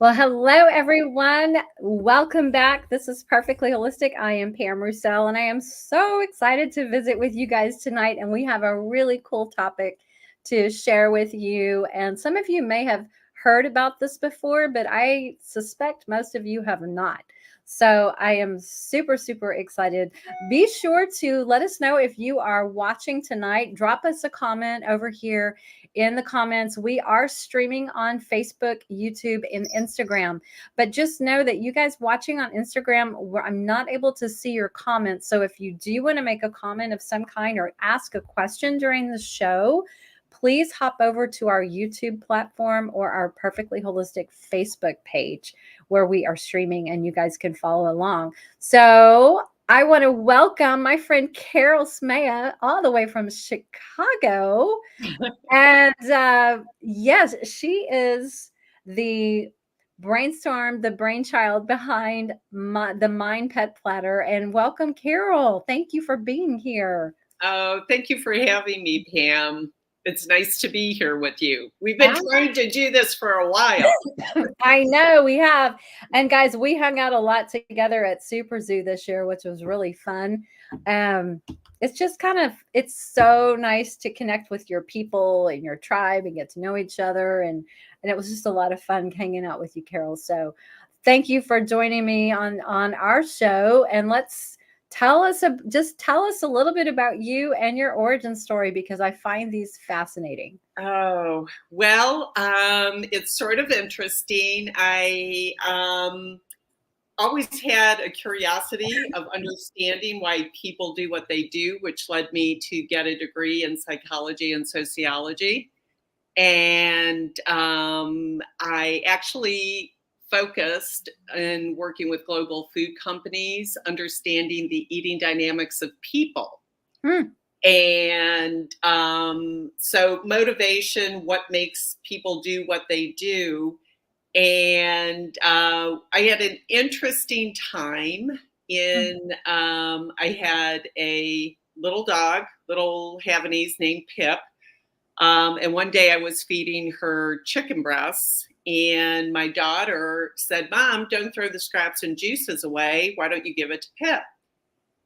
Well, hello, everyone. Welcome back. This is Perfectly Holistic. I am Pam Roussel, and I am so excited to visit with you guys tonight. And we have a really cool topic to share with you. And some of you may have heard about this before, but I suspect most of you have not. So I am super, super excited. Be sure to let us know if you are watching tonight. Drop us a comment over here in the comments. We are streaming on Facebook, YouTube, and Instagram. But just know that you guys watching on Instagram, I'm not able to see your comments. So if you do want to make a comment of some kind or ask a question during the show, please hop over to our YouTube platform or our Perfectly Holistic Facebook page where we are streaming and you guys can follow along. So I want to welcome my friend Carol Smeja all the way from Chicago. And yes, she is the brainchild behind the Mind Pet Platter. And welcome, Carol. Thank you for being here. Oh, thank you for having me, Pam. It's nice to be here with you. We've been trying to do this for a while. I know we have. And guys, we hung out a lot together at Super Zoo this year, which was really fun. It's just it's so nice to connect with your people and your tribe and get to know each other. And it was just a lot of fun hanging out with you, Carol. So thank you for joining me on our show. And tell us a little bit about you and your origin story, because I find these fascinating. Oh, well, it's sort of interesting. I always had a curiosity of understanding why people do what they do, which led me to get a degree in psychology and sociology. And I actually focused in working with global food companies, understanding the eating dynamics of people. And so motivation, what makes people do what they do. And I had an interesting time I had a little dog, little Havanese named Pip. And one day I was feeding her chicken breasts, and my daughter said, "Mom, don't throw the scraps and juices away. Why don't you give it to Pip?"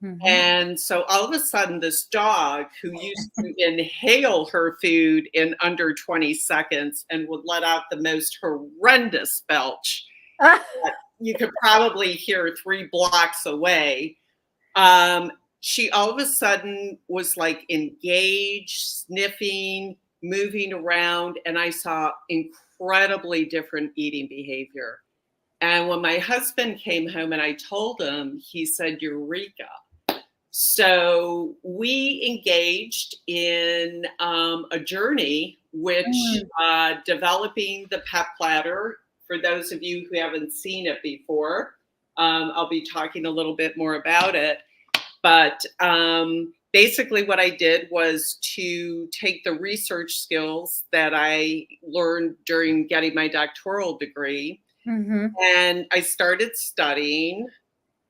Mm-hmm. And so all of a sudden, this dog who used to inhale her food in under 20 seconds and would let out the most horrendous belch that you could probably hear 3 blocks away. She all of a sudden was like engaged, sniffing, moving around, and I saw incredibly different eating behavior. And when my husband came home and I told him, he said, "Eureka." So we engaged in a journey, which developing the pet platter. For those of you who haven't seen it before, I'll be talking a little bit more about it. But basically what I did was to take the research skills that I learned during getting my doctoral degree, and I started studying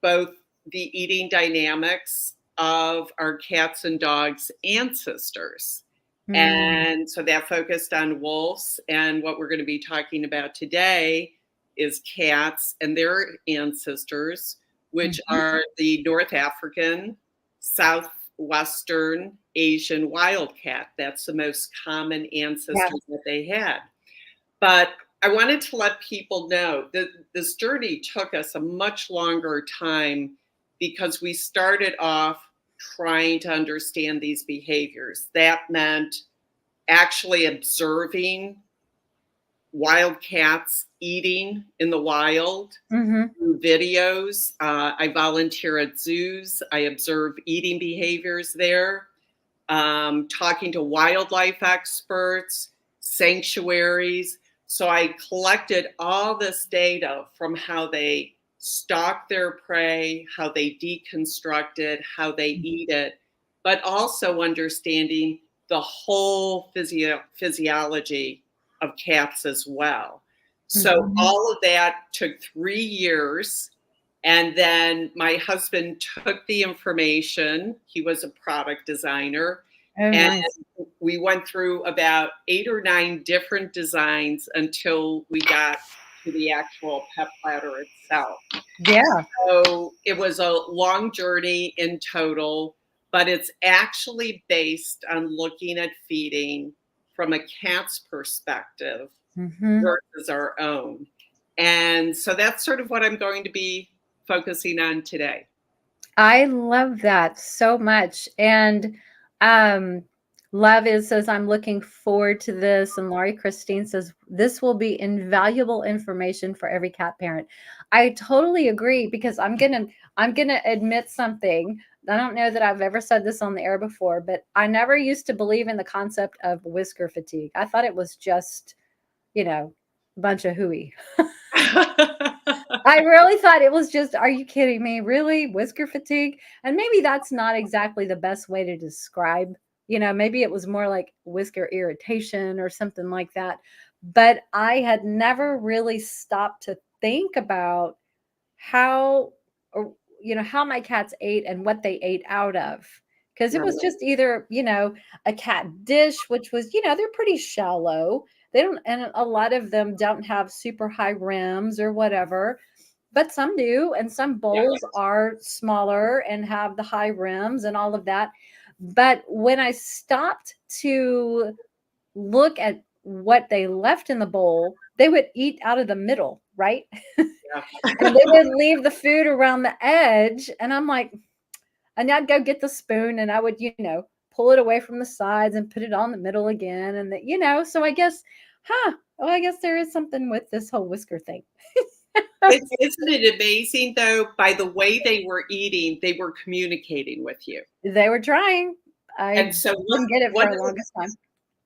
both the eating dynamics of our cats and dogs' ancestors. And so that focused on wolves. And what we're going to be talking about today is cats and their ancestors, which are the North African, Southwestern Asian wildcat. That's the most common ancestors that they had. But I wanted to let people know that this journey took us a much longer time, because we started off trying to understand these behaviors. That meant actually observing wild cats eating in the wild through videos. I volunteer at zoos. I observe eating behaviors there, talking to wildlife experts, sanctuaries. So I collected all this data from how they stalk their prey, how they deconstruct it, how they eat it, but also understanding the whole physiology of cats as well. So all of that took 3 years. And then my husband took the information. He was a product designer. And we went through about 8 or 9 different designs until we got to the actual pet platter itself. Yeah. So it was a long journey in total, but it's actually based on looking at feeding from a cat's perspective versus our own. And so that's sort of what I'm going to be focusing on today. I love that so much. And Love is says, I'm looking forward to this. And Laurie Christine says, this will be invaluable information for every cat parent. I totally agree, because I'm gonna admit something. I don't know that I've ever said this on the air before, but I never used to believe in the concept of whisker fatigue. I thought it was just, a bunch of hooey. I really thought it was just, are you kidding me? Really? Whisker fatigue? And maybe that's not exactly the best way to describe, maybe it was more like whisker irritation or something like that. But I had never really stopped to think about how, or, how my cats ate and what they ate out of. Because it was just either, a cat dish, which was, they're pretty shallow. They don't, and a lot of them don't have super high rims or whatever, but some do. And some bowls are smaller and have the high rims and all of that. But when I stopped to look at what they left in the bowl, they would eat out of the middle, right? And they would leave the food around the edge. And I'm like, and I'd go get the spoon and I would, pull it away from the sides and put it on the middle again. And so I guess, I guess there is something with this whole whisker thing. Isn't it amazing, though, by the way they were eating, they were communicating with you. They were trying. And so didn't get it for the longest time.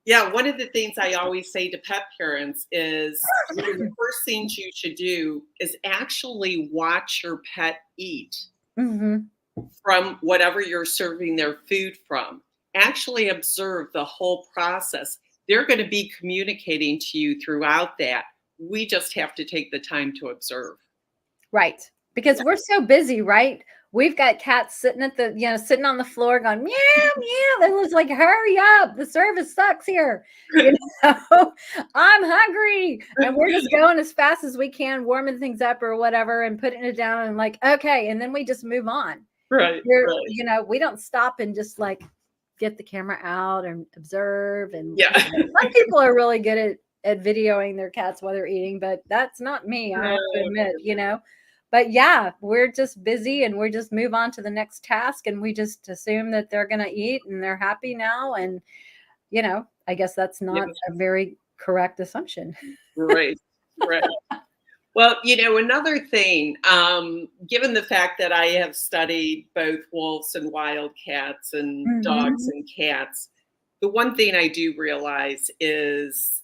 Yeah, one of the things I always say to pet parents is one of the first things you should do is actually watch your pet eat from whatever you're serving their food from. Actually observe the whole process. They're going to be communicating to you throughout that. We just have to take the time to observe. Right. Because we're so busy, right? We've got cats sitting at the, sitting on the floor going, meow, meow. They're just like, hurry up. The service sucks here. I'm hungry. And we're just going as fast as we can, warming things up or whatever, and putting it down and like, okay. And then we just move on. Right. We don't stop and just like get the camera out and observe. And some people are really good at videoing their cats while they're eating, but that's not me. I have to admit, But yeah, we're just busy and we just move on to the next task and we just assume that they're going to eat and they're happy now. And, I guess that's not a very correct assumption. Right. Well, another thing, given the fact that I have studied both wolves and wild cats and dogs and cats, the one thing I do realize is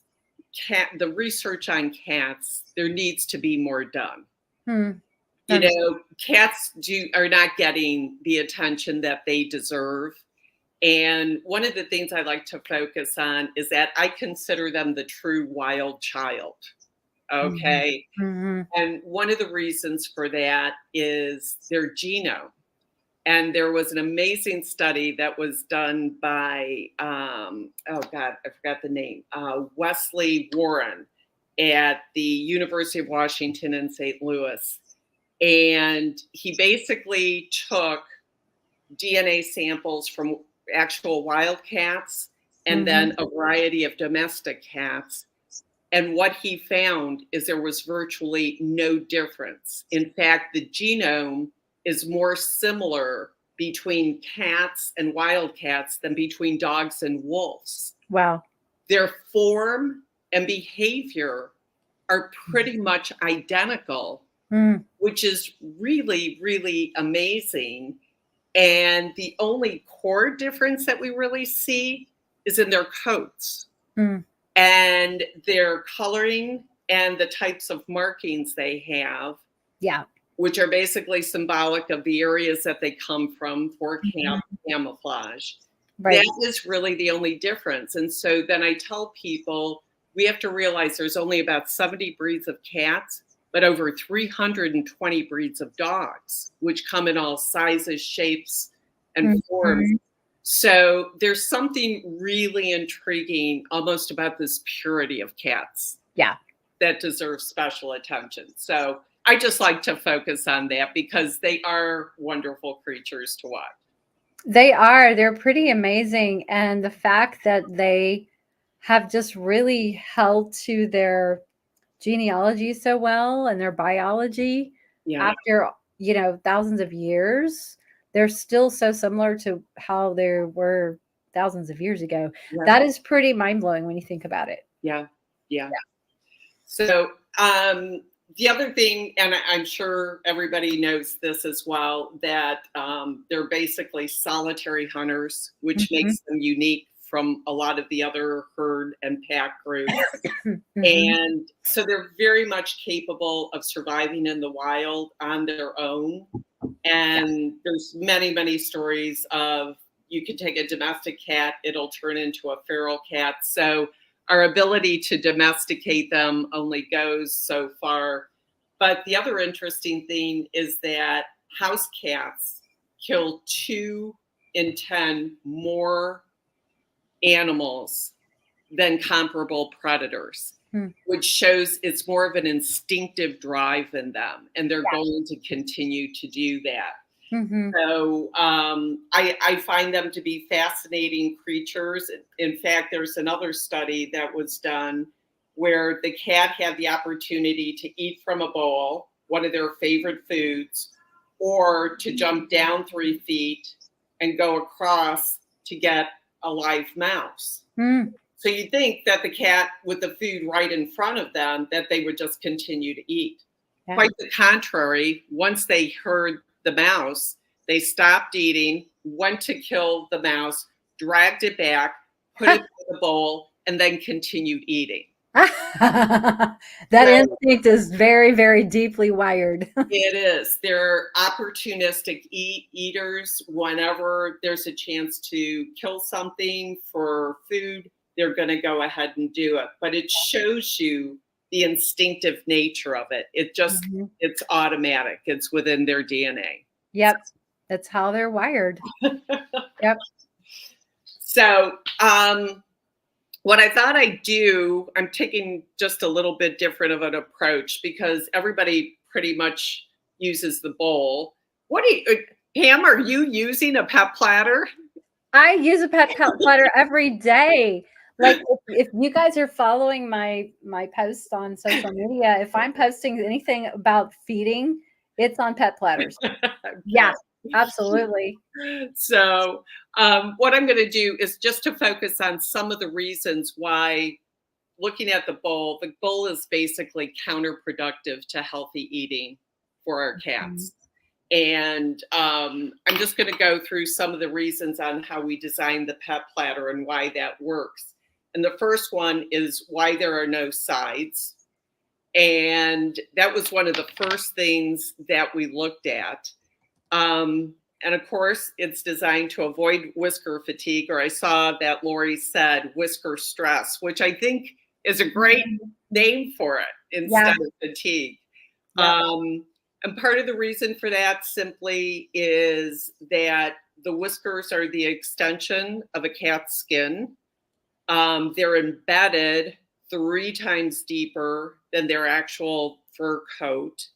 the research on cats, there needs to be more done. Cats are not getting the attention that they deserve. And one of the things I like to focus on is that I consider them the true wild child. Okay. And one of the reasons for that is their genome. And there was an amazing study that was done by, I forgot the name, Wesley Warren at the University of Washington in St. Louis. And he basically took DNA samples from actual wild cats and then a variety of domestic cats. And what he found is there was virtually no difference. In fact, the genome is more similar between cats and wild cats than between dogs and wolves. Wow. Their form and behavior are pretty much identical, which is really, really amazing. And the only core difference that we really see is in their coats and their coloring and the types of markings they have. Yeah. Which are basically symbolic of the areas that they come from for camouflage. Right. That is really the only difference. And so then I tell people, we have to realize there's only about 70 breeds of cats, but over 320 breeds of dogs, which come in all sizes, shapes, and forms. So there's something really intriguing almost about this purity of cats. Yeah. that deserve special attention. So I just like to focus on that because they are wonderful creatures to watch. They are. They're pretty amazing. And the fact that they have just really held to their genealogy so well and their biology after, thousands of years, they're still so similar to how they were thousands of years ago. Yeah. That is pretty mind-blowing when you think about it. Yeah. So the other thing, and I'm sure everybody knows this as well, that they're basically solitary hunters, which makes them unique from a lot of the other herd and pack groups. And so they're very much capable of surviving in the wild on their own. And there's many, many stories of you can take a domestic cat, it'll turn into a feral cat. So our ability to domesticate them only goes so far. But the other interesting thing is that house cats kill 2 in 10 more animals than comparable predators, which shows it's more of an instinctive drive in them, and they're going to continue to do that. So I find them to be fascinating creatures. In fact, there's another study that was done where the cat had the opportunity to eat from a bowl, one of their favorite foods, or to jump down 3 feet and go across to get a live mouse. So you'd think that the cat with the food right in front of them, that they would just continue to eat. Quite the contrary, once they heard the mouse, they stopped eating, went to kill the mouse, dragged it back, put it in the bowl, and then continued eating. That instinct is very, very deeply wired. It is. They're opportunistic eaters. Whenever there's a chance to kill something for food, they're going to go ahead and do it. But it shows you the instinctive nature of it. It just, it's automatic. It's within their DNA. Yep. That's how they're wired. Yep. So, what I thought I'd do, I'm taking just a little bit different of an approach because everybody pretty much uses the bowl. Pam, are you using a pet platter? I use a pet platter every day. Like if you guys are following my posts on social media, if I'm posting anything about feeding, it's on pet platters. Yeah, absolutely. So what I'm going to do is just to focus on some of the reasons why looking at the bowl is basically counterproductive to healthy eating for our cats. And I'm just going to go through some of the reasons on how we designed the pet platter and why that works. And the first one is why there are no sides. And that was one of the first things that we looked at. And of course, it's designed to avoid whisker fatigue, or I saw that Lori said whisker stress, which I think is a great name for it instead of fatigue. And part of the reason for that simply is that the whiskers are the extension of a cat's skin. They're embedded 3 times deeper than their actual fur coat.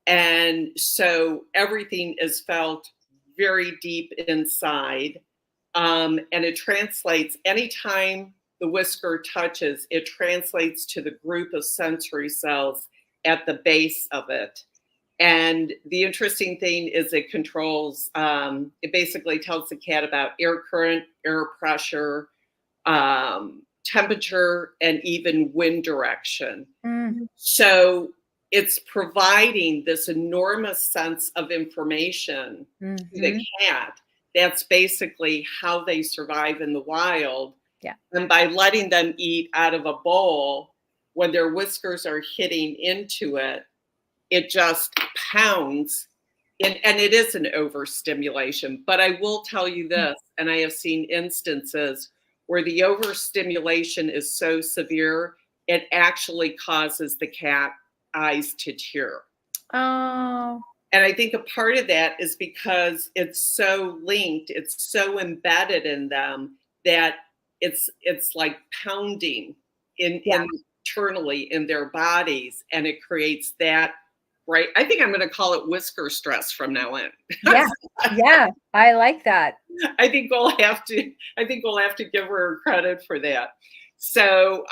And so everything is felt very deep inside. And it translates, anytime the whisker touches, it translates to the group of sensory cells at the base of it. And the interesting thing is it controls, it basically tells the cat about air current, air pressure, temperature, and even wind direction. So it's providing this enormous sense of information to the cat. That's basically how they survive in the wild. And by letting them eat out of a bowl, when their whiskers are hitting into it, it just pounds. And it is an overstimulation. But I will tell you this, and I have seen instances where the overstimulation is so severe, it actually causes the cat eyes to tear. Oh. And I think a part of that is because it's so linked, it's so embedded in them that it's like pounding in internally in their bodies, and it creates that, right? I think I'm going to call it whisker stress from now on. Yeah. Yeah. I like that. I think we'll have to give her credit for that. So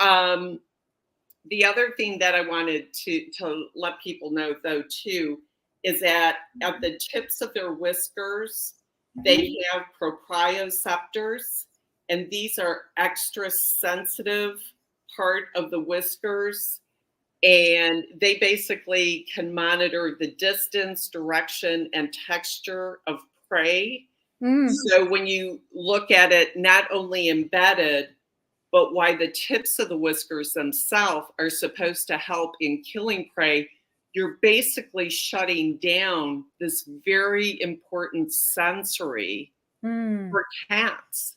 the other thing that I wanted to let people know, though, too, is that at the tips of their whiskers, they have proprioceptors, and these are extra sensitive part of the whiskers, and they basically can monitor the distance, direction, and texture of prey. So when you look at it, not only embedded, but why the tips of the whiskers themselves are supposed to help in killing prey, you're basically shutting down this very important sensory for cats.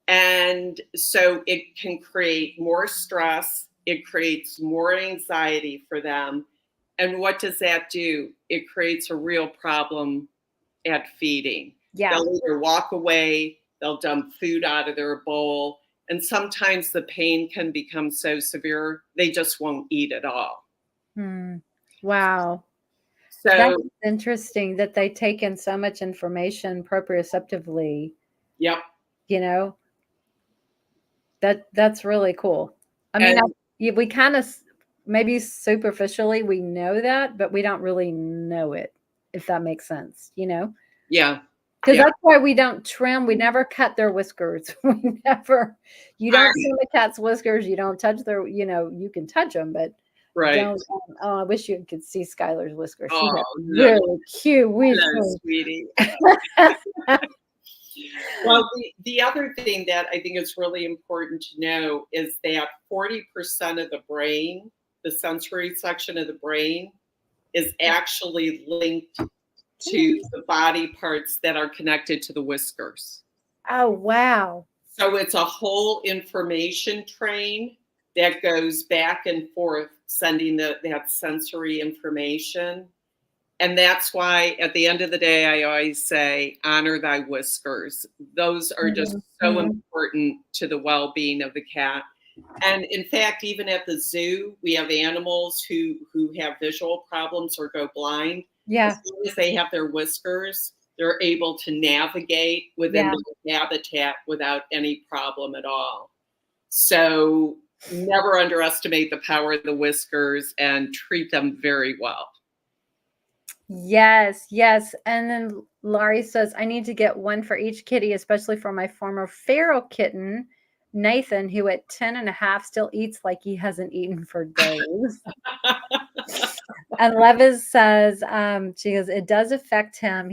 And so it can create more stress. It creates more anxiety for them. And what does that do? It creates a real problem at feeding. Yeah. They'll either walk away, they'll dump food out of their bowl, and sometimes the pain can become so severe, they just won't eat at all. Wow. So that's interesting that they take in so much information proprioceptively. Yep. You know, that's really cool. I mean, we kind of maybe superficially we know that, but we don't really know it, if that makes sense, you know? Yeah. Because that's why we don't trim. We never cut their whiskers. You don't trim a cat's whiskers. You don't touch their, you can touch them, but don't. Oh, I wish you could see Skylar's whiskers. She has really cute whiskers. Hello, sweetie. Well, the other thing that I think is really important to know is that 40% of the brain, the sensory section of the brain, is actually linked to the body parts that are connected to the whiskers. Oh, wow. So it's a whole information train that goes back and forth, sending that sensory information. And that's why at the end of the day, I always say, honor thy whiskers. Those are just so important to the well-being of the cat. And in fact, even at the zoo, we have animals who have visual problems or go blind. Yeah. As long as they have their whiskers, they're able to navigate within the habitat without any problem at all. So never underestimate the power of the whiskers and treat them very well. Yes, yes. And then Laurie says, I need to get one for each kitty, especially for my former feral kitten, Nathan, who at 10 and a half still eats like he hasn't eaten for days. And Levis says, she goes, it does affect him.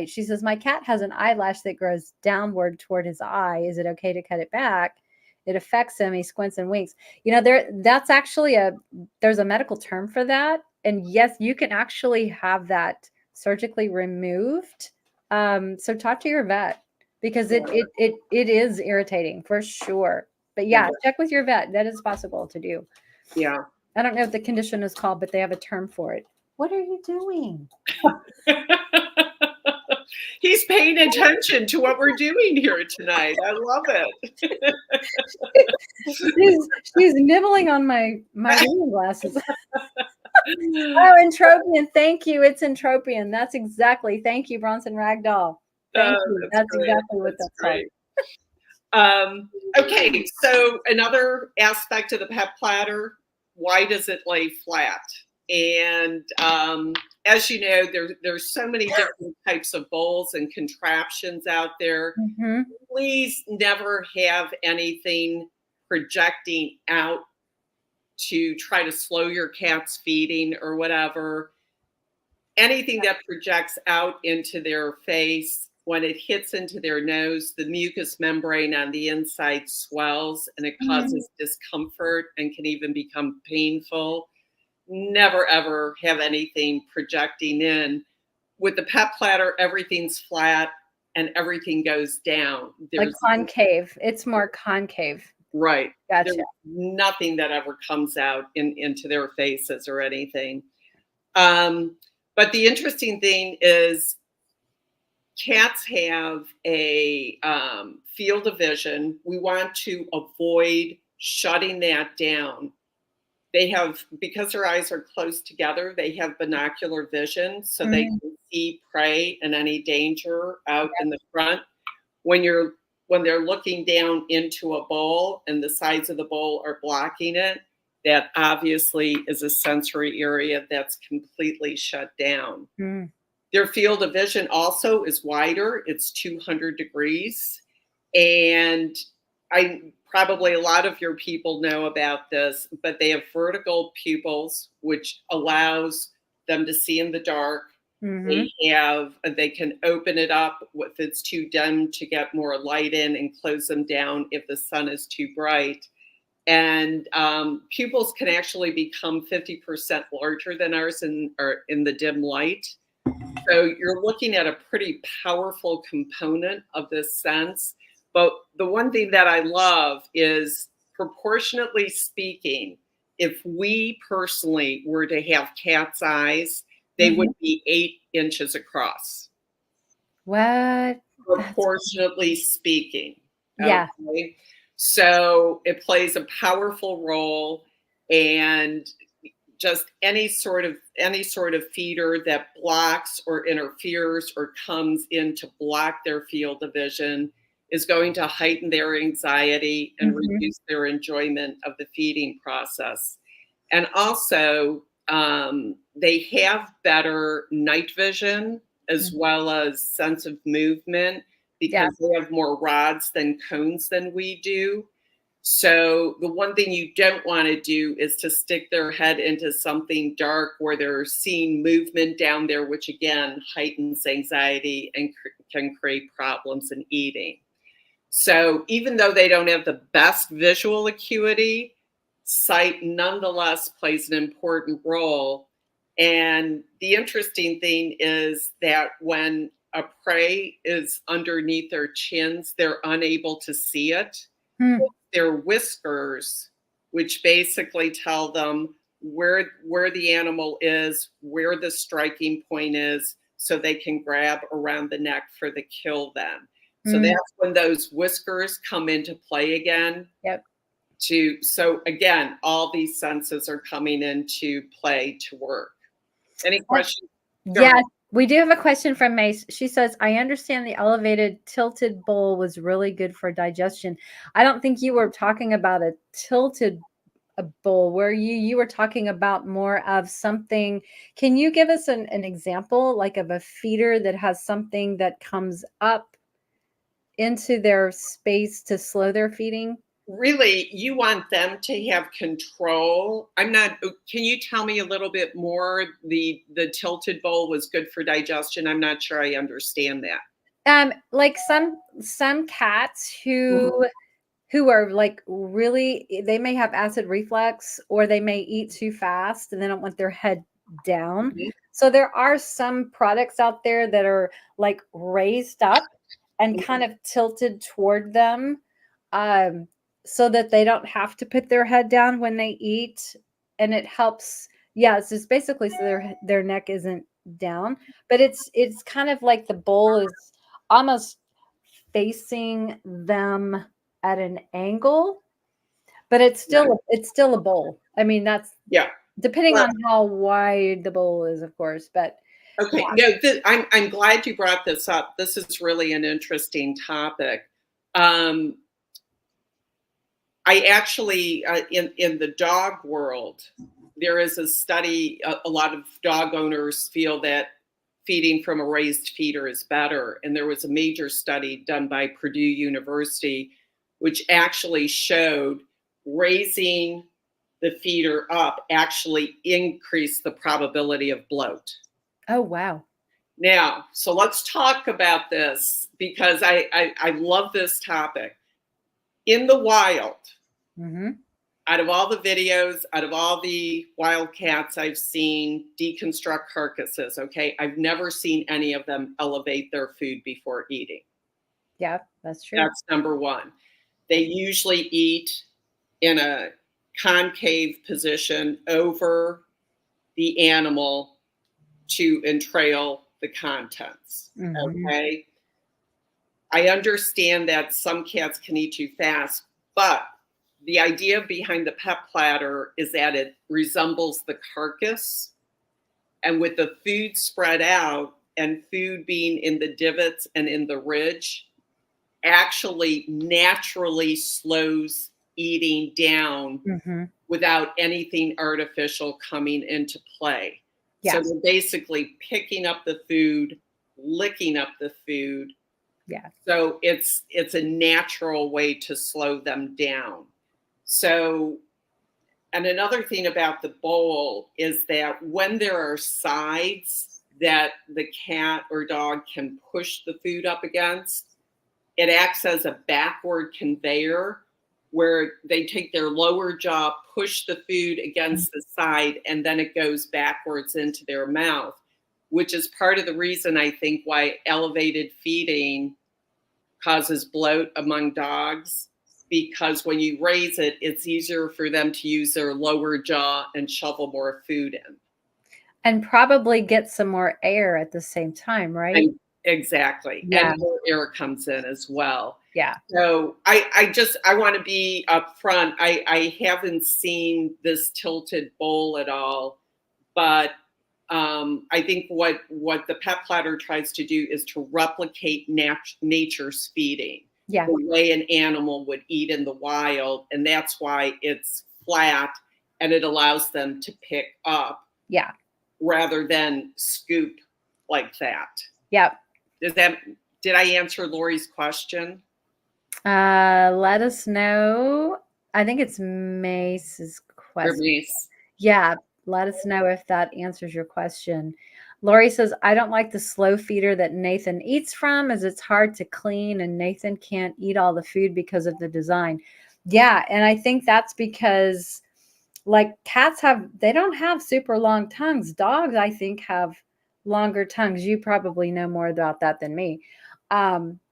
She says, my cat has an eyelash that grows downward toward his eye. Is it okay to cut it back? It affects him. He squints and winks. That's actually there's a medical term for that. And yes, you can actually have that surgically removed. So talk to your vet because it is irritating for sure. But yeah, check with your vet. That is possible to do. Yeah. I don't know what the condition is called, but they have a term for it. What are you doing? He's paying attention to what we're doing here tonight. I love it. she's nibbling on my reading glasses. Oh, entropion. Thank you. It's entropion. That's exactly. Thank you, Bronson Ragdoll. Thank you. That's exactly what that's called. Okay, so another aspect of the pet platter, why does it lay flat? And as you know, there's so many different types of bowls and contraptions out there. Please never have anything projecting out to try to slow your cat's feeding or whatever. Anything that projects out into their face, when it hits into their nose, the mucous membrane on the inside swells and it causes discomfort and can even become painful. Never, ever have anything projecting in. With the pet platter, everything's flat and everything goes down. Like concave. It's more concave. Right. Gotcha. There's nothing that ever comes out into their faces or anything. But the interesting thing is cats have a field of vision. We want to avoid shutting that down. they have, because their eyes are close together, they have binocular vision, so they can see prey and any danger out in the front. When they're looking down into a bowl and the sides of the bowl are blocking it, that obviously is a sensory area that's completely shut down. Their field of vision also is wider. It's 200 degrees. And probably a lot of your people know about this, but they have vertical pupils, which allows them to see in the dark. They can open it up if it's too dim to get more light in, and close them down if the sun is too bright. And pupils can actually become 50% larger than ours in the dim light. So you're looking at a pretty powerful component of this sense. But the one thing that I love is, proportionately speaking, if we personally were to have cat's eyes, they would be 8 inches across. What? Proportionately speaking. Yeah. Okay? So it plays a powerful role, and just any sort of feeder that blocks or interferes or comes in to block their field of vision is going to heighten their anxiety and reduce their enjoyment of the feeding process. And also, they have better night vision as well as sense of movement, because they have more rods than cones than we do. So the one thing you don't want to do is to stick their head into something dark where they're seeing movement down there, which again heightens anxiety and can create problems in eating. So even though they don't have the best visual acuity, sight nonetheless plays an important role. And the interesting thing is that when a prey is underneath their chins, they're unable to see it. Their whiskers, which basically tell them where the animal is, where the striking point is, so they can grab around the neck for the kill then. So that's when those whiskers come into play again. So again, all these senses are coming into play to work. Any questions? Yeah, we do have a question from Mace. She says, I understand the elevated tilted bowl was really good for digestion. I don't think you were talking about a tilted bowl. Where you were talking about more of something. Can you give us an example, like of a feeder that has something that comes up into their space to slow their feeding? Really, you want them to have control. Can you tell me a little bit more? The tilted bowl was good for digestion. I'm not sure I understand that. Like some cats who are like really, they may have acid reflux, or they may eat too fast and they don't want their head down. So there are some products out there that are like raised up and kind of tilted toward them, so that they don't have to put their head down when they eat. And it helps. Yeah, it's just basically so their neck isn't down, but it's kind of like the bowl is almost facing them at an angle, but it's still a bowl. I mean, that's depending on how wide the bowl is, of course. But okay, no, I'm glad you brought this up. This is really an interesting topic. I actually, in the dog world, there is a study. A lot of dog owners feel that feeding from a raised feeder is better. And there was a major study done by Purdue University, which actually showed raising the feeder up actually increased the probability of bloat. Oh, wow. Now, so let's talk about this, because I love this topic. In the wild, out of all the videos, out of all the wild cats I've seen deconstruct carcasses, okay, I've never seen any of them elevate their food before eating. Yeah, that's true. That's number one. They usually eat in a concave position over the animal to entrail the contents, okay? I understand that some cats can eat too fast, but the idea behind the pep platter is that it resembles the carcass, and with the food spread out and food being in the divots and in the ridge, actually naturally slows eating down Mm-hmm. without anything artificial coming into play. Yeah. So they're basically picking up the food, licking up the food. Yeah. So it's a natural way to slow them down. So, and another thing about the bowl is that when there are sides that the cat or dog can push the food up against, it acts as a backward conveyor where they take their lower jaw, push the food against the side, and then it goes backwards into their mouth, which is part of the reason I think why elevated feeding causes bloat among dogs, because when you raise it, it's easier for them to use their lower jaw and shovel more food in. And probably get some more air at the same time, right? And exactly. Yeah. And more air comes in as well. Yeah. So I want to be upfront. I haven't seen this tilted bowl at all, but I think what the pep platter tries to do is to replicate nature's feeding, Yeah. the way an animal would eat in the wild, and that's why it's flat and it allows them to pick up. Yeah. Rather than scoop like that. Yeah. Did I answer Lori's question? Let us know. I think it's Mace's question. Mace. Yeah, let us know if that answers your question. Lori says, I don't like the slow feeder that Nathan eats from, as it's hard to clean and Nathan can't eat all the food because of the design. Yeah, and I think that's because like cats they don't have super long tongues. Dogs, I think, have longer tongues. You probably know more about that than me.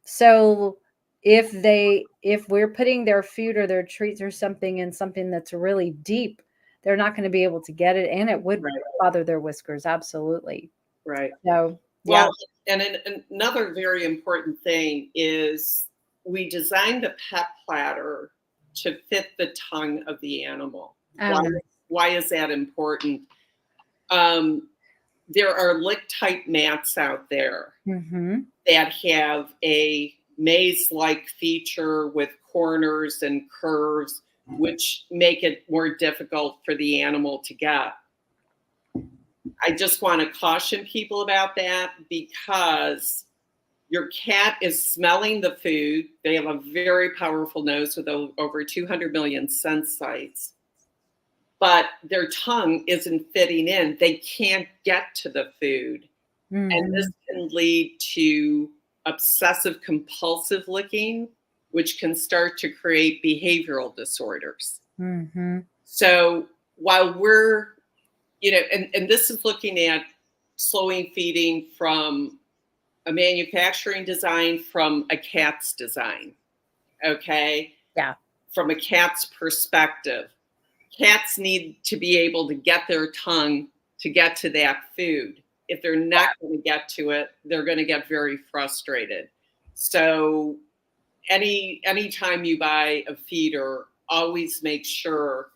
So if we're putting their food or their treats or something in something that's really deep, they're not going to be able to get it, and it would bother their whiskers. Absolutely. Right. So, well, yeah. And another very important thing is we designed the pep platter to fit the tongue of the animal. Why is that important? There are lick-type mats out there that have a maze-like feature with corners and curves, which make it more difficult for the animal to get. I just want to caution people about that, because your cat is smelling the food. They have a very powerful nose with over 200 million sense sites, but their tongue isn't fitting in. They can't get to the food. And this can lead to obsessive compulsive licking, which can start to create behavioral disorders. So while we're, and this is looking at slowing feeding from a manufacturing design, from a cat's design, okay? Yeah. From a cat's perspective, cats need to be able to get their tongue to get to that food. If they're not going to get to it, they're going to get very frustrated. So anytime you buy a feeder, always make sure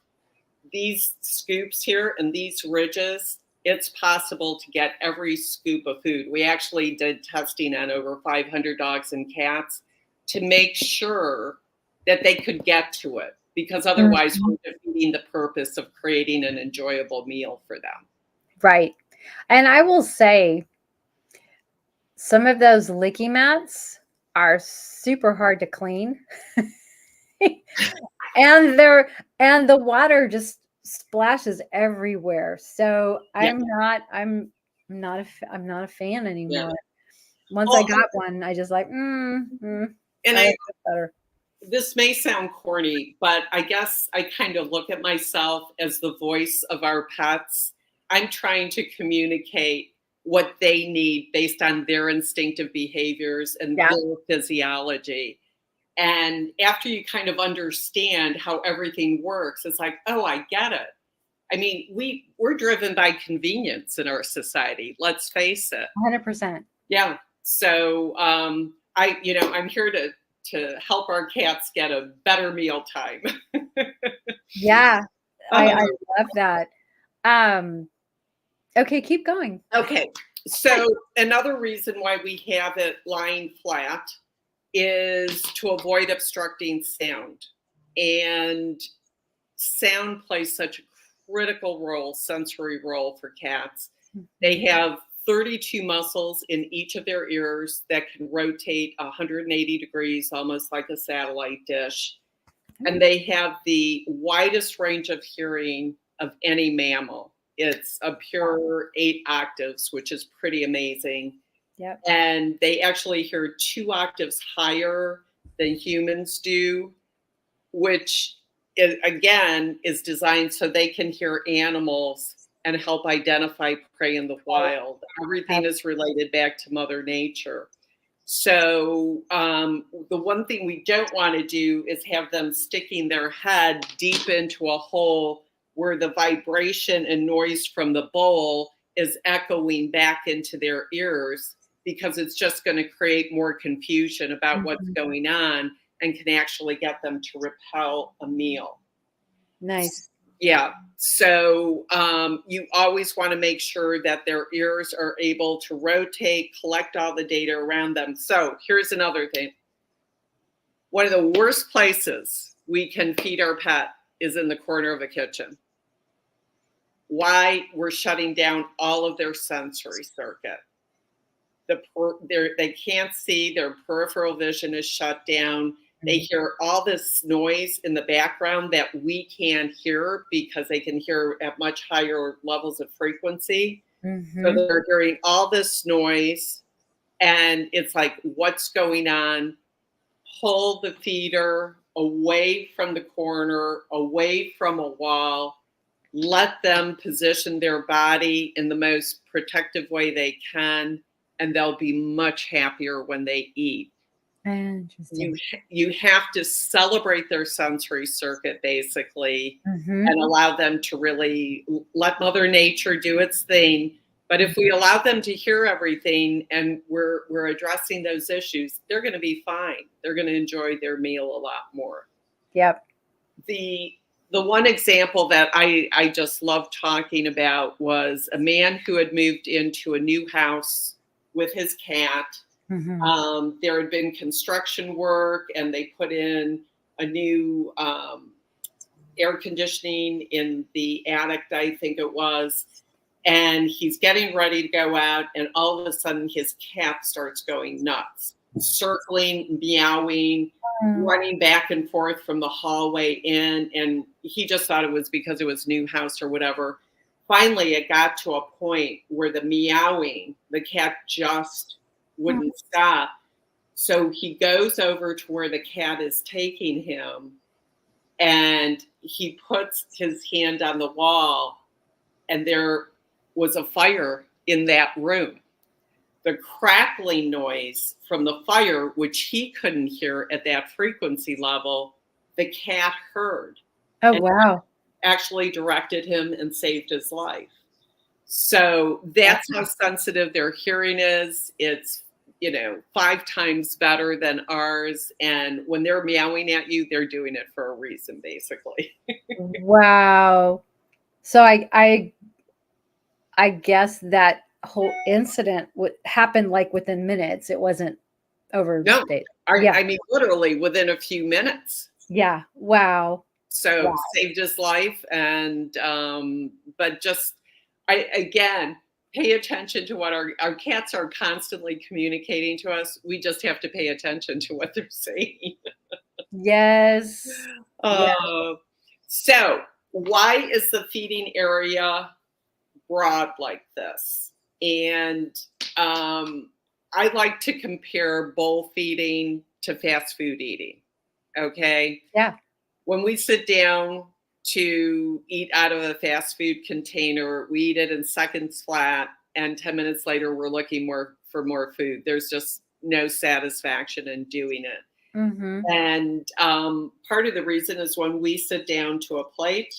these scoops here and these ridges, it's possible to get every scoop of food. We actually did testing on over 500 dogs and cats to make sure that they could get to it, because otherwise we're defeating the purpose of creating an enjoyable meal for them. Right. And I will say, some of those licky mats are super hard to clean. and the water just splashes everywhere. So I'm not a fan anymore. Once I got one, I just like, and better. This may sound corny, but I guess I kind of look at myself as the voice of our pets. I'm trying to communicate what they need based on their instinctive behaviors and their physiology. And after you kind of understand how everything works, it's like, oh, I get it. I mean, we're driven by convenience in our society. Let's face it. 100%. Yeah. So I'm here help our cats get a better mealtime. Yeah, I love that. Okay, keep going. Okay, so another reason why we have it lying flat is to avoid obstructing sound. And sound plays such a critical role, sensory role for cats. They have 32 muscles in each of their ears that can rotate 180 degrees, almost like a satellite dish. And they have the widest range of hearing of any mammal. It's a pure 8 octaves, which is pretty amazing. Yep. And they actually hear 2 octaves higher than humans do, which is, again, is designed so they can hear animals and help identify prey in the wild. Everything is related back to Mother Nature. So the one thing we don't want to do is have them sticking their head deep into a hole where the vibration and noise from the bowl is echoing back into their ears, because it's just going to create more confusion about what's going on and can actually get them to repel a meal. Nice. Yeah. So you always want to make sure that their ears are able to rotate, collect all the data around them. So here's another thing. One of the worst places we can feed our pet is in the corner of a kitchen. Why? We're shutting down all of their sensory circuit. They can't see, their peripheral vision is shut down. They hear all this noise in the background that we can't hear because they can hear at much higher levels of frequency. So they're hearing all this noise, and it's like, what's going on? Pull the feeder away from the corner, away from a wall. Let them position their body in the most protective way they can, and they'll be much happier when they eat. Interesting. You have to celebrate their sensory circuit, basically, and allow them to really let Mother Nature do its thing. But if we allow them to hear everything and we're addressing those issues, they're going to be fine. They're going to enjoy their meal a lot more. Yep. The one example that I just love talking about was a man who had moved into a new house with his cat. There had been construction work, and they put in a new air conditioning in the attic, I think it was. And he's getting ready to go out, and all of a sudden his cat starts going nuts, circling, meowing, running back and forth from the hallway in. And he just thought it was because it was new house or whatever. Finally, it got to a point where the meowing, the cat just wouldn't stop. So he goes over to where the cat is taking him, and he puts his hand on the wall, and there was a fire in that room. The crackling noise from the fire, which he couldn't hear at that frequency level, the cat heard. Oh, wow. Actually directed him and saved his life. So that's how sensitive their hearing is. It's 5 times better than ours. And when they're meowing at you, they're doing it for a reason, basically. Wow. So I guess that whole incident happened like within minutes. It wasn't over. No, I mean, literally within a few minutes. Yeah. Wow. So saved his life. And, but just, again, pay attention to what our cats are constantly communicating to us. We just have to pay attention to what they're saying. Yes. So why is the feeding area broad like this? And I like to compare bowl feeding to fast food eating. Okay. Yeah. When we sit down to eat out of a fast food container, we eat it in seconds flat, and 10 minutes later, we're looking for more food. There's just no satisfaction in doing it. And part of the reason is when we sit down to a plate,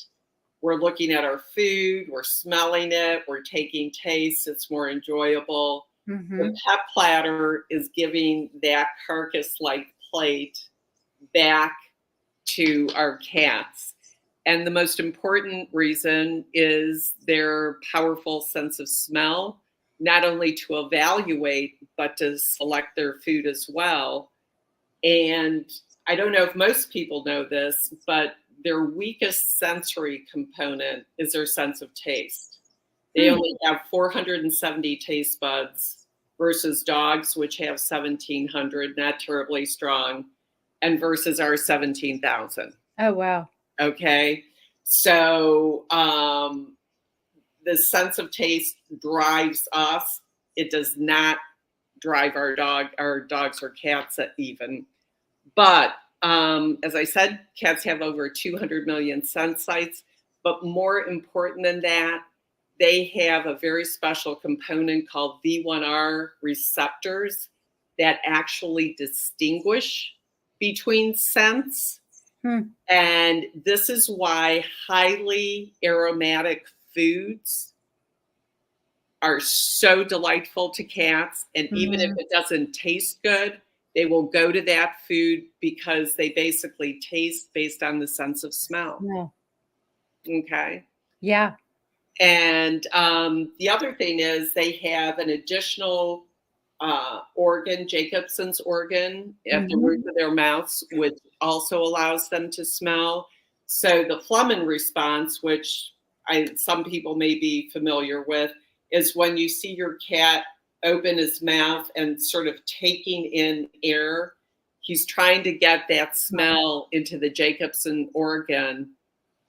we're looking at our food, we're smelling it, we're taking tastes, it's more enjoyable. The pet platter is giving that carcass-like plate back to our cats. And the most important reason is their powerful sense of smell, not only to evaluate, but to select their food as well. And I don't know if most people know this, but their weakest sensory component is their sense of taste. They only have 470 taste buds versus dogs, which have 1,700, not terribly strong, and versus our 17,000. Oh, wow. Okay. So the sense of taste drives us. It does not drive our dogs or cats even. But as I said, cats have over 200 million scent sites. But more important than that, they have a very special component called V1R receptors that actually distinguish between scents. And this is why highly aromatic foods are so delightful to cats. And even if it doesn't taste good, they will go to that food because they basically taste based on the sense of smell. Yeah. Okay. Yeah. And the other thing is they have an additional organ, Jacobson's organ, at the roof of their mouths, which also allows them to smell. So the Flehmen response, which some people may be familiar with, is when you see your cat open his mouth and sort of taking in air. He's trying to get that smell into the Jacobson organ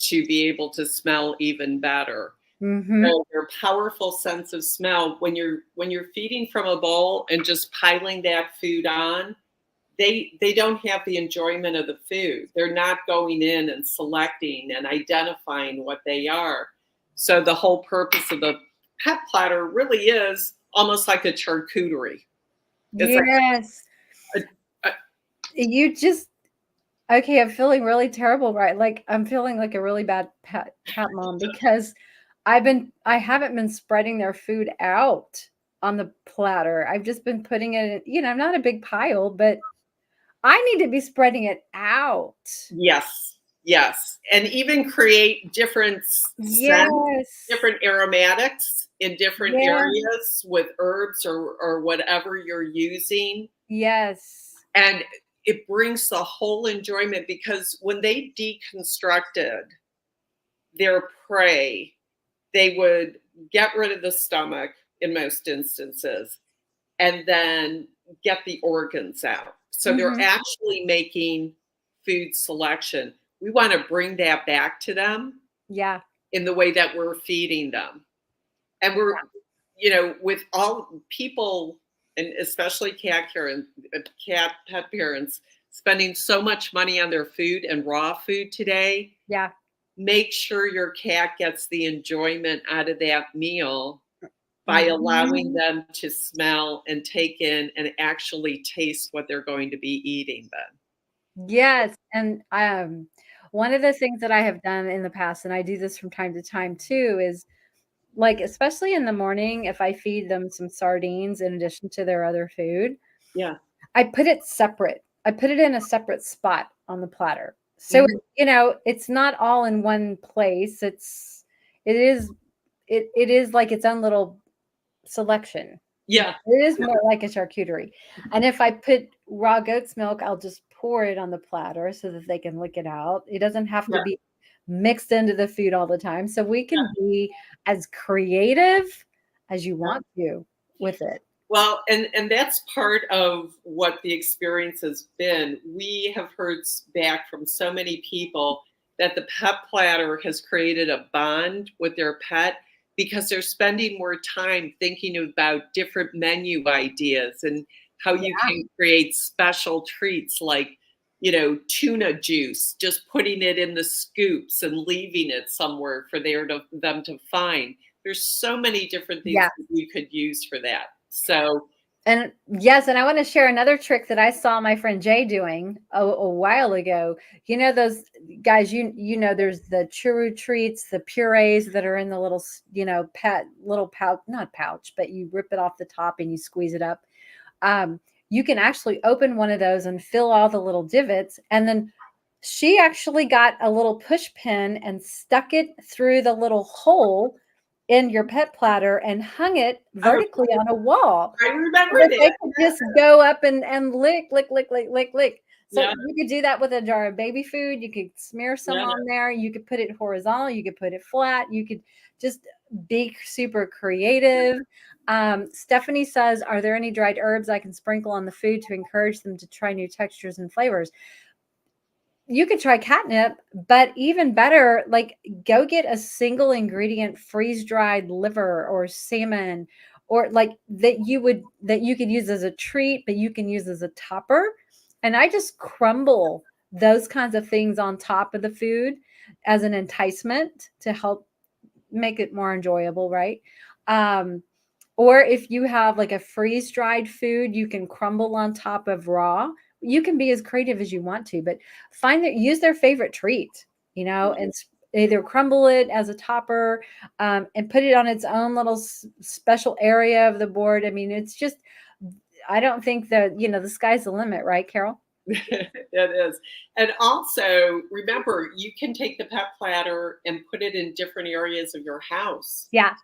to be able to smell even better. So their powerful sense of smell, when you're feeding from a bowl and just piling that food on, they don't have the enjoyment of the food. They're not going in and selecting and identifying what they are. So the whole purpose of the pet platter really is almost like a charcuterie. It's you just okay. I'm feeling really terrible, right? Like I'm feeling like a really bad cat mom because I haven't been spreading their food out on the platter. I've just been putting it in, not a big pile, but I need to be spreading it out. Yes. And even create different scents, different aromatics in different areas with herbs or whatever you're using. Yes. And it brings the whole enjoyment because when they deconstructed their prey, they would get rid of the stomach in most instances and then get the organs out. So they're actually making food selection. We want to bring that back to them. Yeah. In the way that we're feeding them. And we're, with all people, and especially pet parents, spending so much money on their food and raw food today. Yeah. Make sure your cat gets the enjoyment out of that meal by allowing them to smell and take in and actually taste what they're going to be eating then. Yes. And one of the things that I have done in the past, and I do this from time to time too, is like, especially in the morning, if I feed them some sardines in addition to their other food, I put it separate. I put it in a separate spot on the platter. So, it's not all in one place. It is like its own little selection. Yeah. It is more like a charcuterie. And if I put raw goat's milk, I'll just pour it on the platter so that they can lick it out. It doesn't have to be mixed into the food all the time. So we can be as creative as you want to with it. Well, and that's part of what the experience has been. We have heard back from so many people that the pet platter has created a bond with their pet because they're spending more time thinking about different menu ideas and how you can create special treats like, tuna juice, just putting it in the scoops and leaving it somewhere for them to find. There's so many different things that you could use for that. So, and yes, and I want to share another trick that I saw my friend Jay doing a while ago. Those guys, there's the churro treats, the purees that are in the little, little pouch, not pouch, but you rip it off the top and you squeeze it up. you can actually open one of those and fill all the little divots. And then she actually got a little push pin and stuck it through the little hole in your pet platter and hung it vertically on a wall. I remember So that they that. could just go up and lick, lick, lick, lick, lick, lick. So Yeah. you could do that with a jar of baby food. You could smear some Yeah. on there. You could put it horizontal. You could put it flat. You could just be super creative. Stephanie says, are there any dried herbs I can sprinkle on the food to encourage them to try new textures and flavors? You could try catnip, but even better, like go get a single ingredient freeze-dried liver or salmon, or like that you could use as a treat, but you can use as a topper. And I just crumble those kinds of things on top of the food as an enticement to help make it more enjoyable, right? Or if you have like a freeze-dried food, you can crumble on top of raw. You can be as creative as you want to, but use their favorite treat, and either crumble it as a topper, and put it on its own little special area of the board. I mean, it's just, I don't think that, the sky's the limit, right, Carol? It is. And also, remember, you can take the pet platter and put it in different areas of your house. Yeah.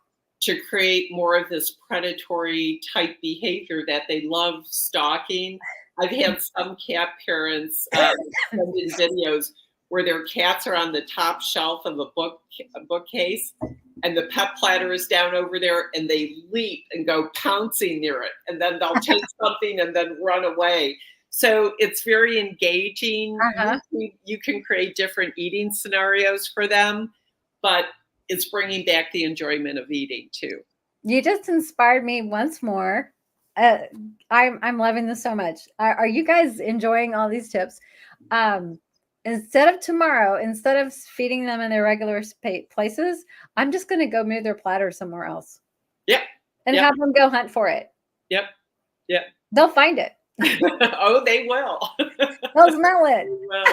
To create more of this predatory type behavior that they love stalking. I've had some cat parents send in videos where their cats are on the top shelf of a bookcase, and the pet platter is down over there, and they leap and go pouncing near it, and then they'll take something and then run away. So it's very engaging. Uh-huh. You can create different eating scenarios for them, but it's bringing back the enjoyment of eating too. You just inspired me once more. I'm loving this so much. Are you guys enjoying all these tips? Instead of feeding them in their regular places, I'm just going to go move their platter somewhere else. Yep. And have them go hunt for it. Yep. Yep. They'll find it. Oh, they will. They'll smell it. They will.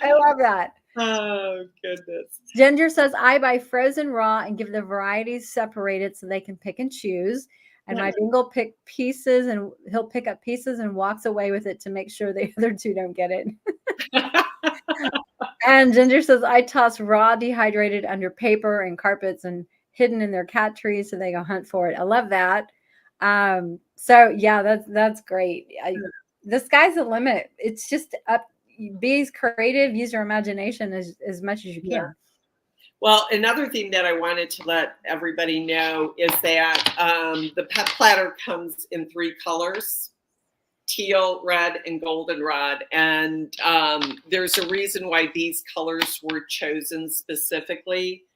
I love that. Oh, goodness. Ginger says, I buy frozen raw and give the varieties separated so they can pick and choose. And my Bingle he'll pick up pieces and walks away with it to make sure the other two don't get it. And Ginger says, I toss raw dehydrated under paper and carpets and hidden in their cat trees so they go hunt for it. I love that. So yeah, that's great. The sky's the limit. It's just up. Be creative, use your imagination as much as you can. Yeah. Well, another thing that I wanted to let everybody know is that the pet platter comes in 3 colors: teal, red, and goldenrod. And there's a reason why these colors were chosen specifically.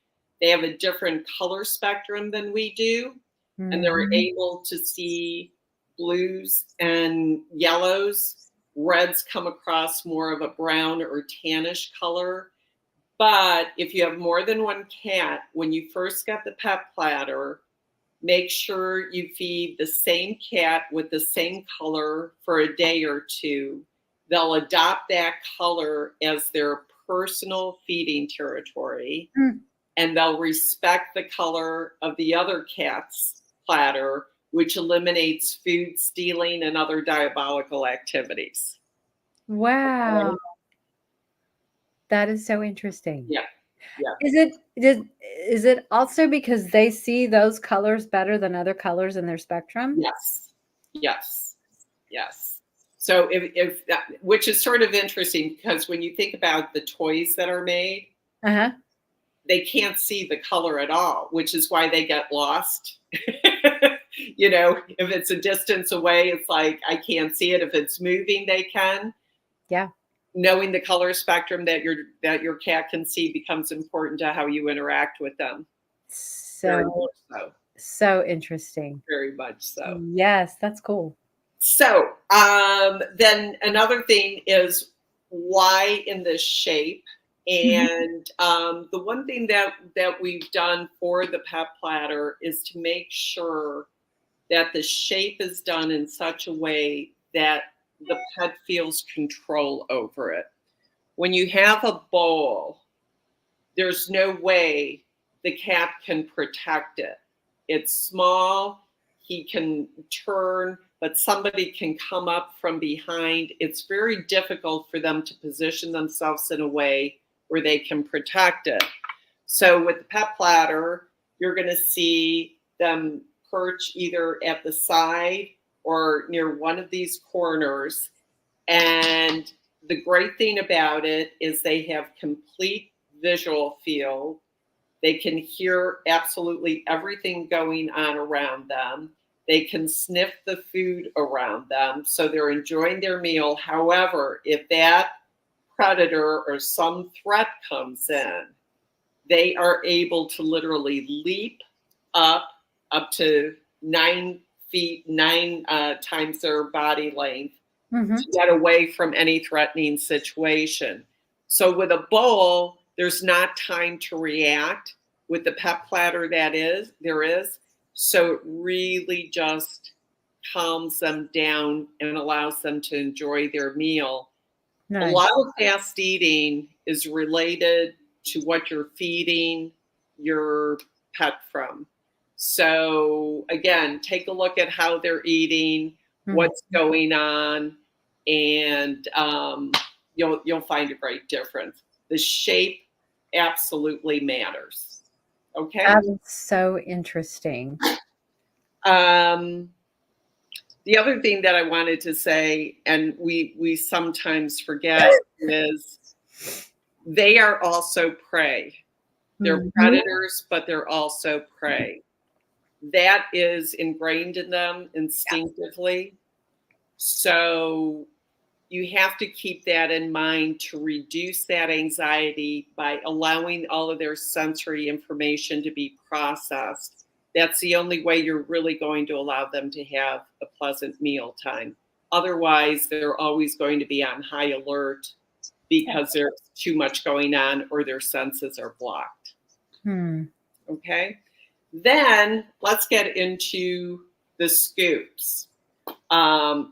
They have a different color spectrum than we do, and they're able to see blues and yellows. Reds come across more of a brown or tannish color. But if you have more than one cat, when you first get the pet platter, make sure you feed the same cat with the same color for a day or 2. They'll adopt that color as their personal feeding territory, and they'll respect the color of the other cat's platter, which eliminates food stealing and other diabolical activities. Wow. Okay. That is so interesting. Yeah. Yeah. Is it also because they see those colors better than other colors in their spectrum? Yes. Yes. Yes. So if that, which is sort of interesting, because when you think about the toys that are made, they can't see the color at all, which is why they get lost. If it's a distance away, it's like, I can't see it. If it's moving, they can. Yeah. Knowing the color spectrum that your cat can see becomes important to how you interact with them. So interesting. Very much so. Yes, that's cool. So then another thing is why in this shape. And the one thing that we've done for the pet platter is to make sure that the shape is done in such a way that the pet feels control over it. When you have a bowl, there's no way the cat can protect it. It's small. he can turn, but somebody can come up from behind. It's very difficult for them to position themselves in a way where they can protect it. So with the pet platter, you're going to see them perch either at the side or near one of these corners. And the great thing about it is they have complete visual field. They can hear absolutely everything going on around them. They can sniff the food around them, so they're enjoying their meal. However, if that predator or some threat comes in, they are able to literally leap up to 9 feet, 9 times their body length, to get away from any threatening situation. So with a bowl, there's not time to react. With the pet platter, there is. So it really just calms them down and allows them to enjoy their meal. Nice. A lot of fast eating is related to what you're feeding your pet from. So again, take a look at how they're eating, what's going on, and you'll find a great difference. The shape absolutely matters. Okay. That is so interesting. The other thing that I wanted to say, and we sometimes forget, is they are also prey. They're predators, but they're also prey. That is ingrained in them instinctively. So you have to keep that in mind to reduce that anxiety by allowing all of their sensory information to be processed. That's the only way you're really going to allow them to have a pleasant meal time. Otherwise, they're always going to be on high alert because there's too much going on or their senses are blocked. Okay. Then let's get into the scoops.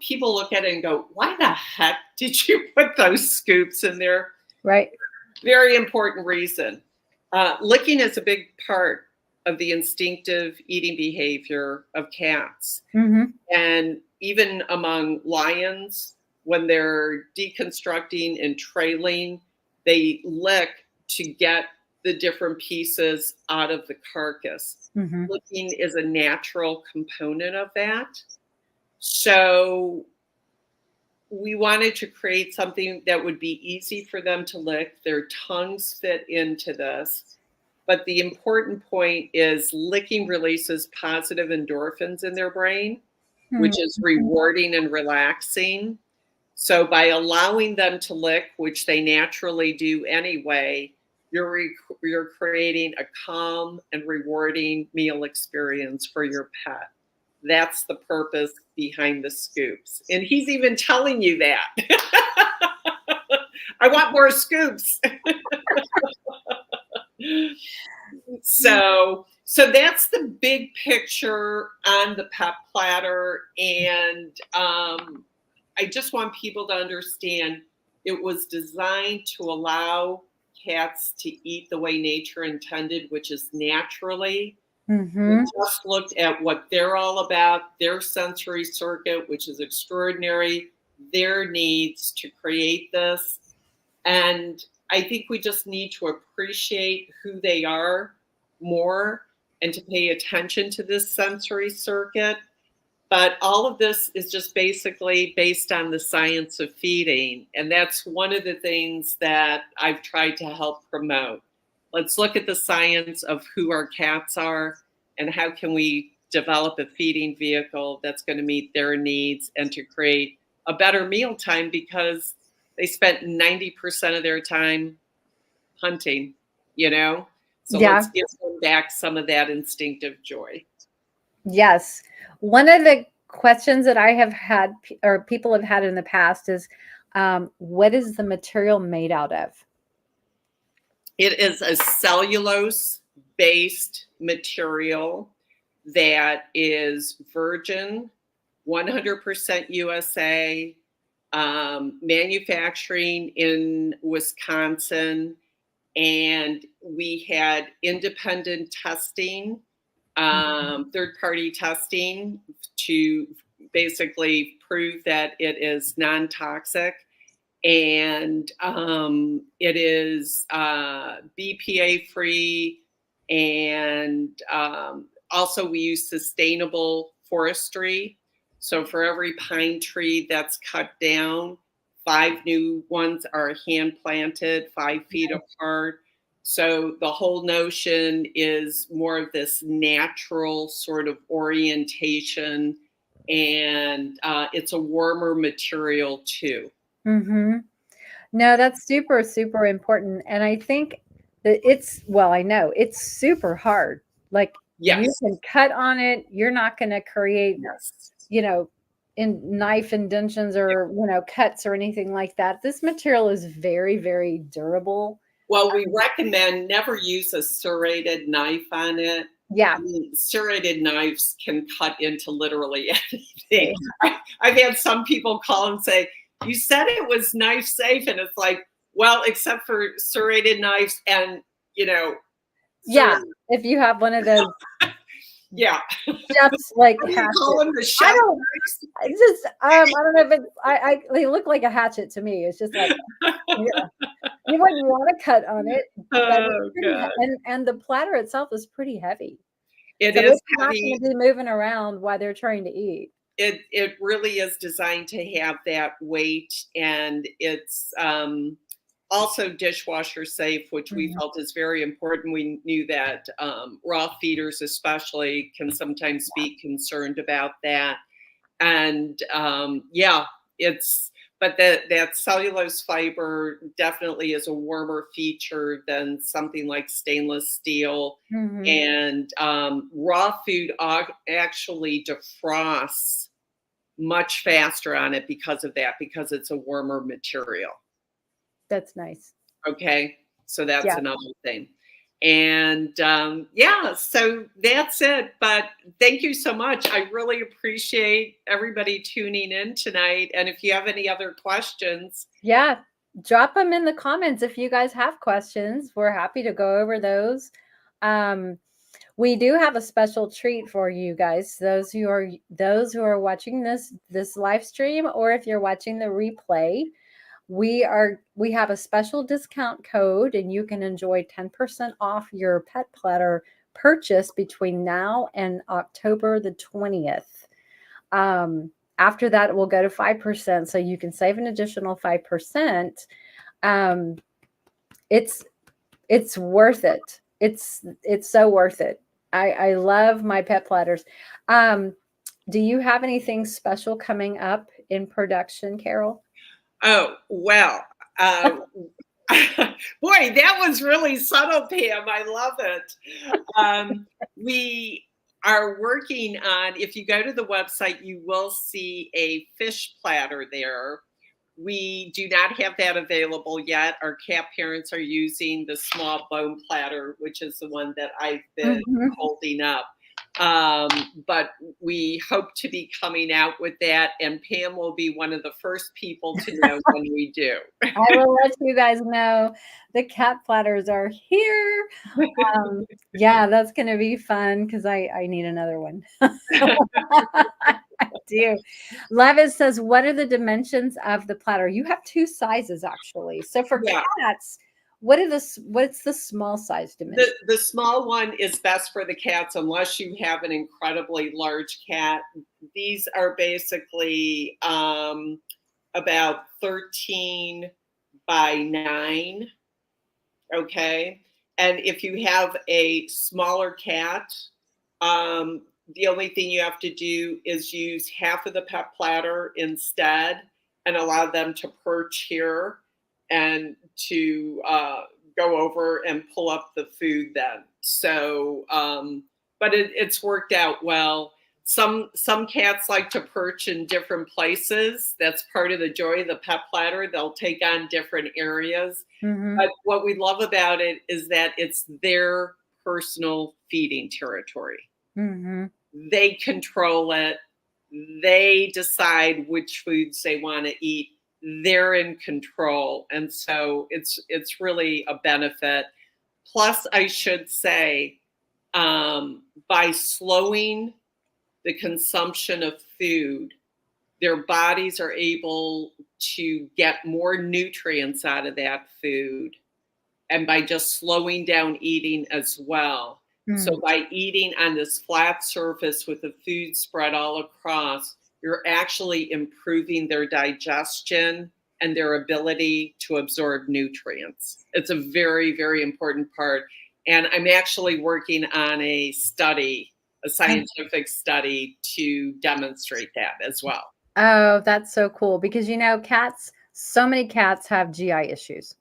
People look at it and go, why the heck did you put those scoops in there? Right. Very important reason. Licking is a big part of the instinctive eating behavior of cats. And even among lions, when they're deconstructing and trailing, they lick to get the different pieces out of the carcass. Licking is a natural component of that. So we wanted to create something that would be easy for them to lick. Their tongues fit into this. But the important point is licking releases positive endorphins in their brain, which is rewarding and relaxing. So by allowing them to lick, which they naturally do anyway, you're creating a calm and rewarding meal experience for your pet. That's the purpose behind the scoops. And he's even telling you that. I want more scoops. So that's the big picture on the pet platter. And I just want people to understand it was designed to allow cats to eat the way nature intended, which is naturally. We just looked at what they're all about, their sensory circuit, which is extraordinary, their needs to create this. And I think we just need to appreciate who they are more and to pay attention to this sensory circuit. But all of this is just basically based on the science of feeding. And that's one of the things that I've tried to help promote. Let's look at the science of who our cats are and how can we develop a feeding vehicle that's going to meet their needs and to create a better mealtime, because they spent 90% of their time hunting, So let's give them back some of that instinctive joy. Yes. One of the questions that I have had, or people have had in the past, is what is the material made out of? It is a cellulose-based material that is virgin, 100% USA, manufacturing in Wisconsin. And we had independent testing third-party testing to basically prove that it is non-toxic. And it is BPA free, and also we use sustainable forestry. So for every pine tree that's cut down, 5 new ones are hand planted 5 feet apart. So the whole notion is more of this natural sort of orientation, and it's a warmer material too. Mm-hmm. No, that's super, super important. And I think that I know it's super hard. Like you Yes. can cut on it, you're not going to create, Yes. you know, in knife indentions or, cuts or anything like that. This material is very, very durable. Well, we recommend never use a serrated knife on it. Yeah. I mean, serrated knives can cut into literally anything. I've had some people call and say, "You said it was knife safe," and it's like, well, except for serrated knives and, Yeah. If you have one of those yeah. chef's like What do you hatchet. call them? The chef knives? It's just I don't know if it's they look like a hatchet to me. It's just like yeah. You wouldn't want to cut on it, but Oh, it's pretty God. and the platter itself is pretty heavy. It So is it's not heavy. going to be moving around while they're trying to eat. It really is designed to have that weight, and it's also dishwasher safe, which we felt is very important. We knew that raw feeders especially can sometimes be concerned about that. And but that cellulose fiber definitely is a warmer feature than something like stainless steel. Mm-hmm. And raw food actually defrosts much faster on it because of that, because it's a warmer material. That's nice. Okay, so that's another thing. And so that's it. But thank you so much. I really appreciate everybody tuning in tonight. And if you have any other questions, drop them in the comments if you guys have questions. We're happy to go over those. We do have a special treat for you guys, those who are watching this live stream, or if you're watching the replay. We have a special discount code, and you can enjoy 10% off your pet platter purchase between now and October the 20th. After that, it will go to 5%, so you can save an additional 5%. It's worth it. It's so worth it. I love my pet platters. Do you have anything special coming up in production, Carol? Oh, well, boy, that was really subtle, Pam. I love it. We are working on, if you go to the website, you will see a fish platter there. We do not have that available yet. Our cat parents are using the small bone platter, which is the one that I've been holding up. But we hope to be coming out with that, and Pam will be one of the first people to know when we do. I will let you guys know. The cat platters are here. That's going to be fun because I need another one. I do. Levis says, what are the dimensions of the platter? You have 2 sizes, actually. So for cats, what's the small size dimension? The small one is best for the cats unless you have an incredibly large cat. These are basically about 13 by 9. Okay. And if you have a smaller cat, the only thing you have to do is use half of the pet platter instead and allow them to perch here and to go over and pull up the food then. So, but it's worked out well. Some cats like to perch in different places. That's part of the joy of the pet platter. They'll take on different areas. But what we love about it is that it's their personal feeding territory. They control it. They decide which foods they want to eat. They're in control. And so it's really a benefit. Plus, I should say, by slowing the consumption of food, their bodies are able to get more nutrients out of that food. And by just slowing down eating as well. So by eating on this flat surface with the food spread all across, you're actually improving their digestion and their ability to absorb nutrients. It's a very, very important part. And I'm actually working on a study, a scientific study to demonstrate that as well. Oh, that's so cool because cats, so many cats have GI issues.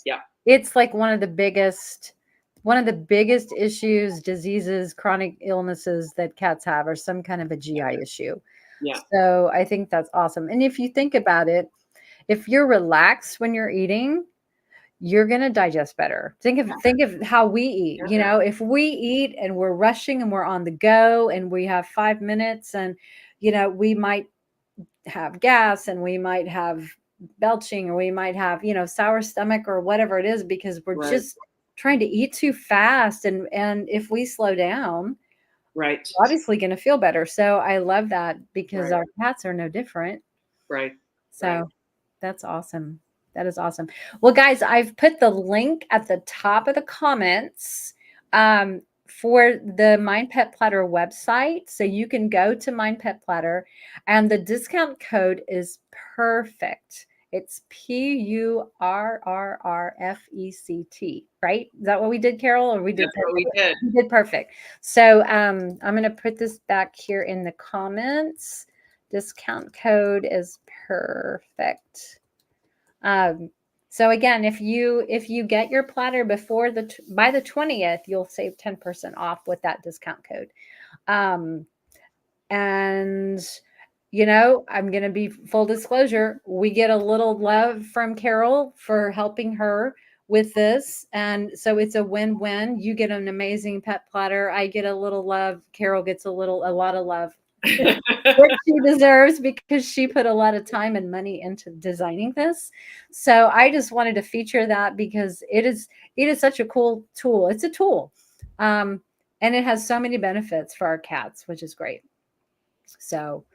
Yeah. It's like one of the biggest issues, diseases, chronic illnesses that cats have are some kind of a GI issue. Yeah. So I think that's awesome. And if you think about it, if you're relaxed when you're eating, you're going to digest better. Think of how we eat. If we eat and we're rushing and we're on the go and we have 5 minutes and we might have gas and we might have belching or we might have sour stomach or whatever it is because we're just trying to eat too fast, and if we slow down, we're obviously going to feel better. So I love that because our cats are no different. So that's awesome. That is awesome. Well, guys, I've put the link at the top of the comments for the Mind Pet Platter website. So you can go to Mind Pet Platter and the discount code is PURRFECT. It's PURRRFECT, right? Is that what we did, Carol? Or we did That's what we did. We did perfect. So I'm going to put this back here in the comments. Discount code is PURRFECT. So again, if you get your platter before by the 20th, you'll save 10% off with that discount code. And I'm going to be full disclosure. We get a little love from Carol for helping her with this. And so it's a win-win. You get an amazing pet platter. I get a little love. Carol gets a lot of love. Which she deserves because she put a lot of time and money into designing this. So I just wanted to feature that because it is such a cool tool. It's a tool. And it has so many benefits for our cats, which is great. So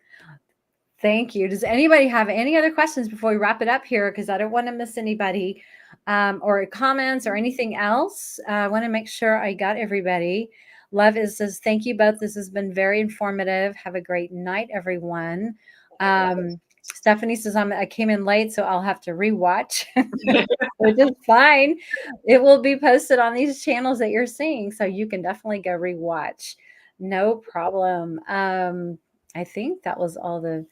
thank you. Does anybody have any other questions before we wrap it up here? Because I don't want to miss anybody or comments or anything else. I want to make sure I got everybody. Love says, thank you both. This has been very informative. Have a great night, everyone. Stephanie says, I came in late, so I'll have to rewatch, which is fine. It will be posted on these channels that you're seeing, so you can definitely go rewatch. No problem. I think that was all the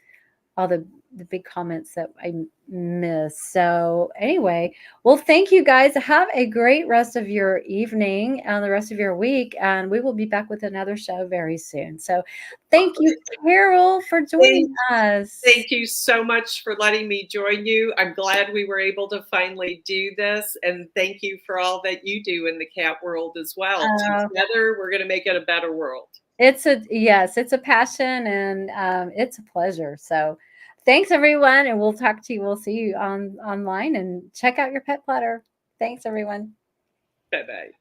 big comments that I missed. So anyway, well, thank you guys. Have a great rest of your evening and the rest of your week. And we will be back with another show very soon. So thank you, Carol, for joining us. Thank you so much for letting me join you. I'm glad we were able to finally do this. And thank you for all that you do in the cat world as well. Together, we're going to make it a better world. It's a passion and it's a pleasure. So thanks, everyone. And we'll talk to you. We'll see you online and check out your pet platter. Thanks, everyone. Bye-bye.